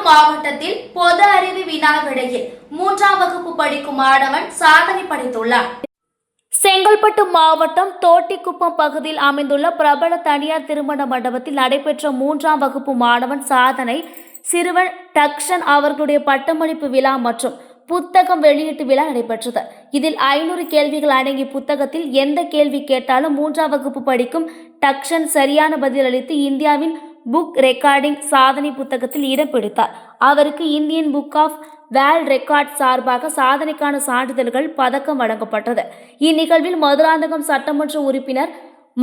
மாவட்டத்தில் பொது அறிவு வினா விடையில் 3ஆம் வகுப்பு படிக்கும் மாணவன் சாதனை படைத்துள்ளார். செங்கல்பட்டு மாவட்டம் தோட்டிக்குப்பம் பகுதியில் அமைந்துள்ள பிரபல தனியார் திருமண மண்டபத்தில் நடைபெற்ற 3ஆம் வகுப்பு மாணவன் சாதனை சிறுவன் டக்சன் அவர்களுடைய பட்டமளிப்பு விழா மற்றும் புத்தகம் வெளியீட்டு விழா நடைபெற்றது. இதில் 500 கேள்விகள் அடங்கிய புத்தகத்தில் எந்த கேள்வி கேட்டாலும் 3ஆம் வகுப்பு படிக்கும் டக்சன் சரியான பதில் அளித்து இந்தியாவின் புக் ரெக்கார்டிங் சாதனை புத்தகத்தில் இடம் பிடித்தார். அவருக்கு Indian book of world record சார்பாக சாதனைக்கான சான்றிதழ்கள் பதக்கம் வழங்கப்பட்டது. இந்நிகழ்வில் மதுராந்தகம் சட்டமன்ற உறுப்பினர்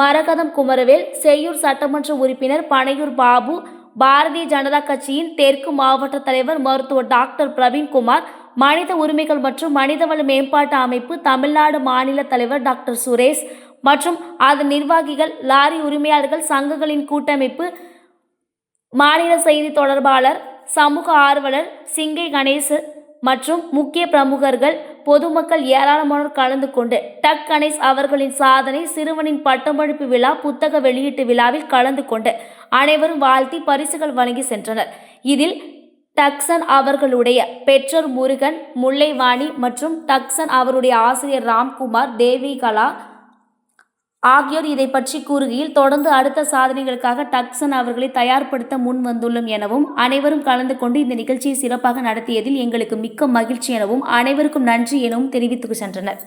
மரகதம் குமரவேல், செய்யூர் சட்டமன்ற உறுப்பினர் பனையூர் பாபு, பாரதிய ஜனதா கட்சியின் தெற்கு மாவட்ட தலைவர் மருத்துவர் டாக்டர் பிரவீன்குமார், மனித உரிமைகள் மற்றும் மனிதவள மேம்பாட்டு அமைப்பு தமிழ்நாடு மாநில தலைவர் டாக்டர் சுரேஷ் மற்றும் அதன் நிர்வாகிகள், லாரி உரிமையாளர்கள் சங்கங்களின் கூட்டமைப்பு, மாநில செய்தி தொடர்பாளர், சமூக ஆர்வலர் சிங்கை கணேசு மற்றும் முக்கிய பிரமுகர்கள், பொதுமக்கள் ஏராளமானோர் கலந்து கொண்டு டக் கணேஷ் அவர்களின் சாதனை சிறுவனின் பட்டமளிப்பு விழா புத்தக வெளியீட்டு விழாவில் கலந்து கொண்டு அனைவரும் வாழ்த்தி பரிசுகள் வழங்கி சென்றனர். இதில் டக்சன் அவர்களுடைய பெற்றோர் முருகன், முல்லைவாணி மற்றும் டக்சன் அவருடைய ஆசிரியர் ராம்குமார், தேவிகலா ஆகியோர் இதை பற்றி கூறுகையில், தொடர்ந்து அடுத்த சாதனைகளுக்காக டக்சன் அவர்களை தயார்படுத்த முன் வந்துள்ளோம் எனவும், அனைவரும் கலந்து கொண்டு இந்த நிகழ்ச்சியை சிறப்பாக நடத்தியதில் எங்களுக்கு மிக்க மகிழ்ச்சி எனவும், அனைவருக்கும் நன்றி எனவும் தெரிவித்து சென்றனர்.